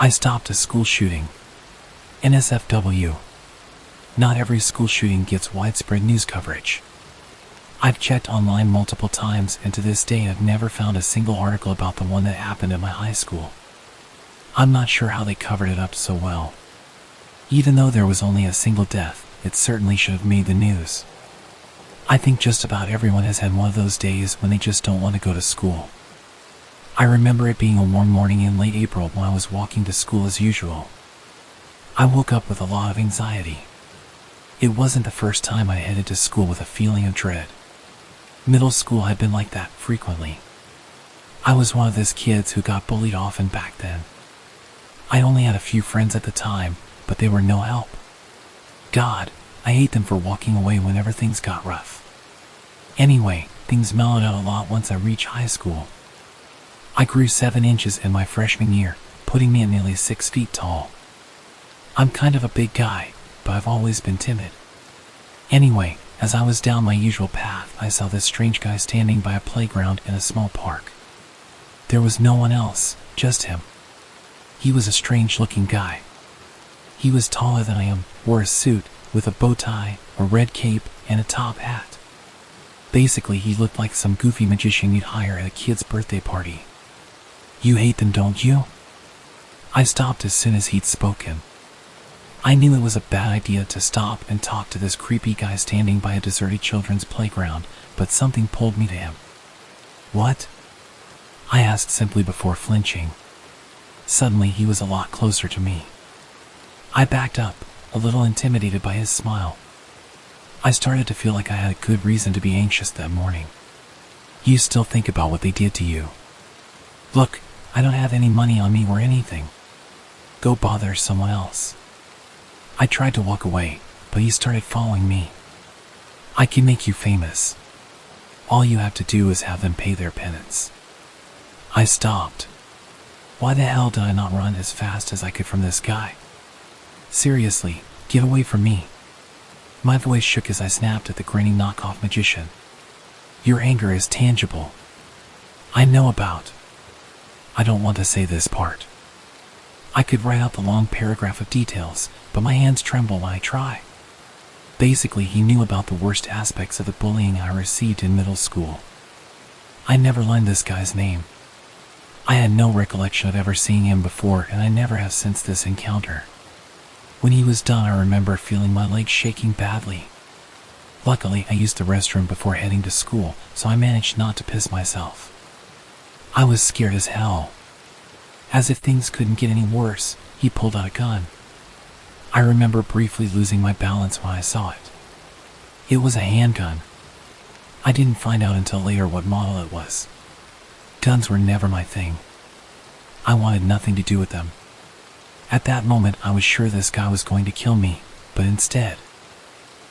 I stopped a school shooting. NSFW. Not every school shooting gets widespread news coverage. I've checked online multiple times, and to this day I've never found a single article about the one that happened at my high school. I'm not sure how they covered it up so well. Even though there was only a single death, it certainly should have made the news. I think just about everyone has had one of those days when they just don't want to go to school. I remember it being a warm morning in late April when I was walking to school as usual. I woke up with a lot of anxiety. It wasn't the first time I headed to school with a feeling of dread. Middle school had been like that frequently. I was one of those kids who got bullied often back then. I only had a few friends at the time, but they were no help. God, I hate them for walking away whenever things got rough. Anyway, things mellowed out a lot once I reached high school. I grew 7 inches in my freshman year, putting me at nearly 6 feet tall. I'm kind of a big guy, but I've always been timid. Anyway, as I was down my usual path, I saw this strange guy standing by a playground in a small park. There was no one else, just him. He was a strange-looking guy. He was taller than I am, wore a suit, with a bow tie, a red cape, and a top hat. Basically, he looked like some goofy magician you'd hire at a kid's birthday party. You hate them, don't you? I stopped as soon as he'd spoken. I knew it was a bad idea to stop and talk to this creepy guy standing by a deserted children's playground, but something pulled me to him. What? I asked simply before flinching. Suddenly, he was a lot closer to me. I backed up, a little intimidated by his smile. I started to feel like I had a good reason to be anxious that morning. You still think about what they did to you. Look, I don't have any money on me or anything. Go bother someone else. I tried to walk away, but he started following me. I can make you famous. All you have to do is have them pay their penance. I stopped. Why the hell did I not run as fast as I could from this guy? Seriously, get away from me. My voice shook as I snapped at the grinning knockoff magician. Your anger is tangible. I know about. I don't want to say this part. I could write out the long paragraph of details, but my hands tremble when I try. Basically, he knew about the worst aspects of the bullying I received in middle school. I never learned this guy's name. I had no recollection of ever seeing him before, and I never have since this encounter. When he was done, I remember feeling my legs shaking badly. Luckily, I used the restroom before heading to school, so I managed not to piss myself. I was scared as hell. As if things couldn't get any worse, he pulled out a gun. I remember briefly losing my balance when I saw it. It was a handgun. I didn't find out until later what model it was. Guns were never my thing. I wanted nothing to do with them. At that moment, I was sure this guy was going to kill me, but instead,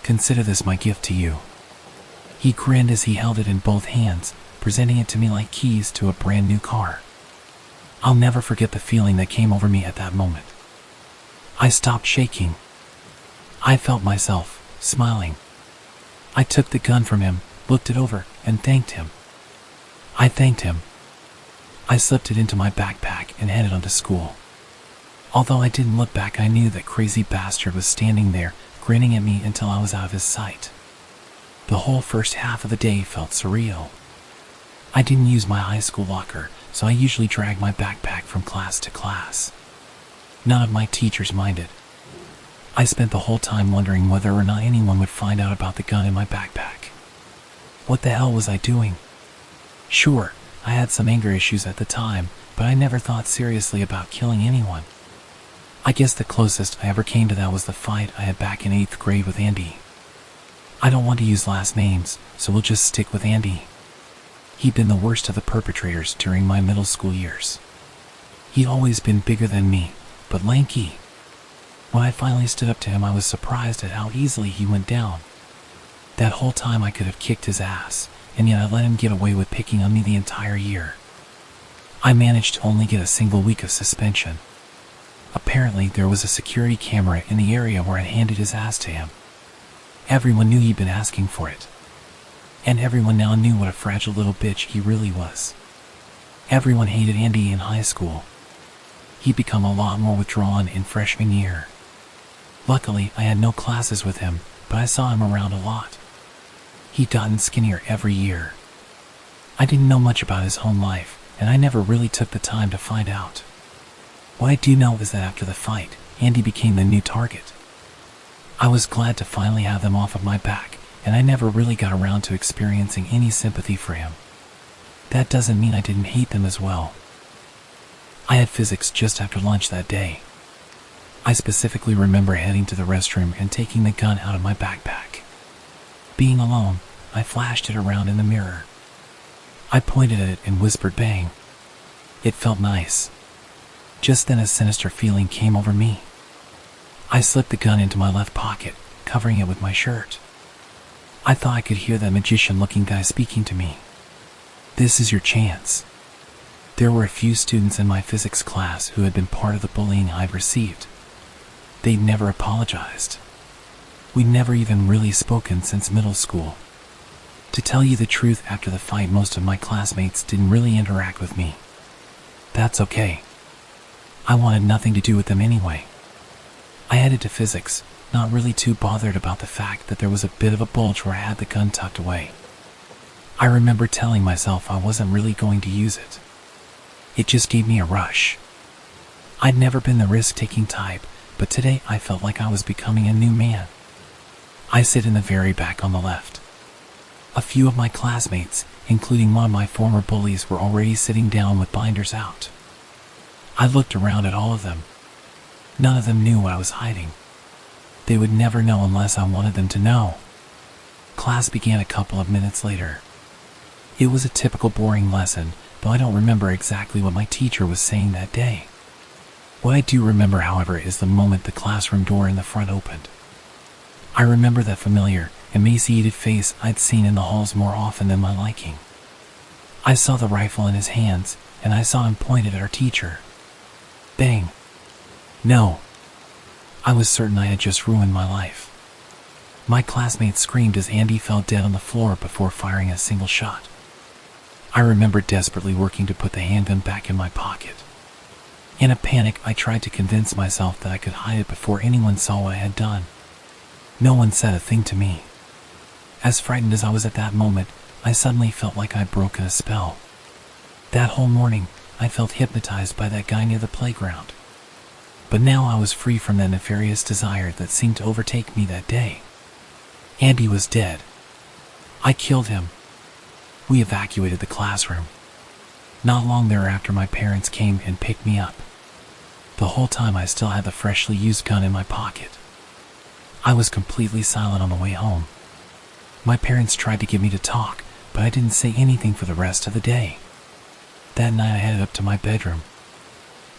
consider this my gift to you. He grinned as he held it in both hands, presenting it to me like keys to a brand new car. I'll never forget the feeling that came over me at that moment. I stopped shaking. I felt myself smiling. I took the gun from him, looked it over, and thanked him. I thanked him. I slipped it into my backpack and headed on to school. Although I didn't look back, I knew that crazy bastard was standing there, grinning at me until I was out of his sight. The whole first half of the day felt surreal. I didn't use my high school locker, so I usually dragged my backpack from class to class. None of my teachers minded. I spent the whole time wondering whether or not anyone would find out about the gun in my backpack. What the hell was I doing? Sure, I had some anger issues at the time, but I never thought seriously about killing anyone. I guess the closest I ever came to that was the fight I had back in 8th grade with Andy. I don't want to use last names, so we'll just stick with Andy. He'd been the worst of the perpetrators during my middle school years. He'd always been bigger than me, but lanky. When I finally stood up to him, I was surprised at how easily he went down. That whole time I could have kicked his ass, and yet I let him get away with picking on me the entire year. I managed to only get a single week of suspension. Apparently, there was a security camera in the area where I handed his ass to him. Everyone knew he'd been asking for it. And everyone now knew what a fragile little bitch he really was. Everyone hated Andy in high school. He'd become a lot more withdrawn in freshman year. Luckily, I had no classes with him, but I saw him around a lot. He'd gotten skinnier every year. I didn't know much about his home life, and I never really took the time to find out. What I do know is that after the fight, Andy became the new target. I was glad to finally have them off of my back, and I never really got around to experiencing any sympathy for him. That doesn't mean I didn't hate them as well. I had physics just after lunch that day. I specifically remember heading to the restroom and taking the gun out of my backpack. Being alone, I flashed it around in the mirror. I pointed at it and whispered bang. It felt nice. Just then a sinister feeling came over me. I slipped the gun into my left pocket, covering it with my shirt. I thought I could hear that magician-looking guy speaking to me. This is your chance. There were a few students in my physics class who had been part of the bullying I'd received. They'd never apologized. We'd never even really spoken since middle school. To tell you the truth, after the fight, most of my classmates didn't really interact with me. That's okay. I wanted nothing to do with them anyway. I headed to physics, not really too bothered about the fact that there was a bit of a bulge where I had the gun tucked away. I remember telling myself I wasn't really going to use it. It just gave me a rush. I'd never been the risk-taking type, but today I felt like I was becoming a new man. I sit in the very back on the left. A few of my classmates, including one of my former bullies, were already sitting down with binders out. I looked around at all of them. None of them knew what I was hiding. They would never know unless I wanted them to know. Class began a couple of minutes later. It was a typical boring lesson, though I don't remember exactly what my teacher was saying that day. What I do remember, however, is the moment the classroom door in the front opened. I remember that familiar, emaciated face I'd seen in the halls more often than my liking. I saw the rifle in his hands, and I saw him pointed at our teacher. Bang. No. I was certain I had just ruined my life. My classmates screamed as Andy fell dead on the floor before firing a single shot. I remember desperately working to put the handgun back in my pocket. In a panic, I tried to convince myself that I could hide it before anyone saw what I had done. No one said a thing to me. As frightened as I was at that moment, I suddenly felt like I'd broken a spell. That whole morning, I felt hypnotized by that guy near the playground. But now I was free from that nefarious desire that seemed to overtake me that day. Andy was dead. I killed him. We evacuated the classroom. Not long thereafter, my parents came and picked me up. The whole time I still had the freshly used gun in my pocket. I was completely silent on the way home. My parents tried to get me to talk, but I didn't say anything for the rest of the day. That night I headed up to my bedroom.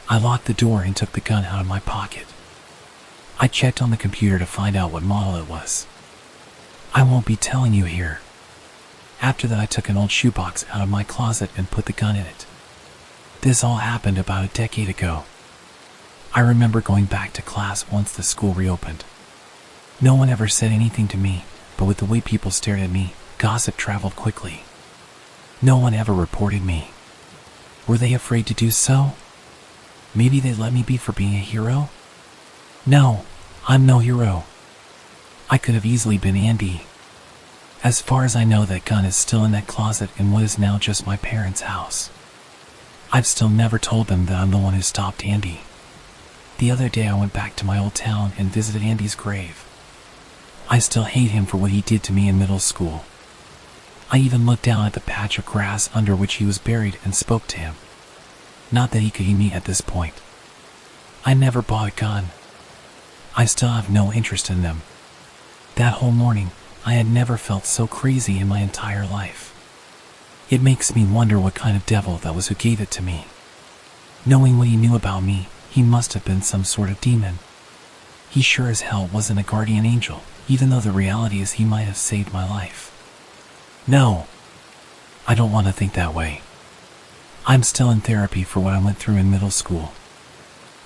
I locked the door and took the gun out of my pocket. I checked on the computer to find out what model it was. I won't be telling you here. After that, I took an old shoebox out of my closet and put the gun in it. This all happened about a decade ago. I remember going back to class once the school reopened. No one ever said anything to me, but with the way people stared at me, gossip traveled quickly. No one ever reported me. Were they afraid to do so? Maybe they let me be for being a hero? No, I'm no hero. I could have easily been Andy. As far as I know, that gun is still in that closet in what is now just my parents' house. I've still never told them that I'm the one who stopped Andy. The other day I went back to my old town and visited Andy's grave. I still hate him for what he did to me in middle school. I even looked down at the patch of grass under which he was buried and spoke to him. Not that he could hear me at this point. I never bought a gun. I still have no interest in them. That whole morning, I had never felt so crazy in my entire life. It makes me wonder what kind of devil that was who gave it to me. Knowing what he knew about me, he must have been some sort of demon. He sure as hell wasn't a guardian angel, even though the reality is he might have saved my life. No, I don't want to think that way. I'm still in therapy for what I went through in middle school.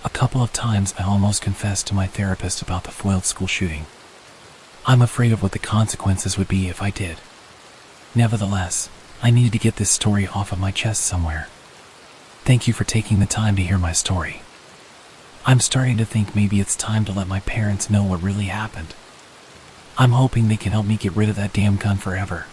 A couple of times I almost confessed to my therapist about the foiled school shooting. I'm afraid of what the consequences would be if I did. Nevertheless, I needed to get this story off of my chest somewhere. Thank you for taking the time to hear my story. I'm starting to think maybe it's time to let my parents know what really happened. I'm hoping they can help me get rid of that damn gun forever.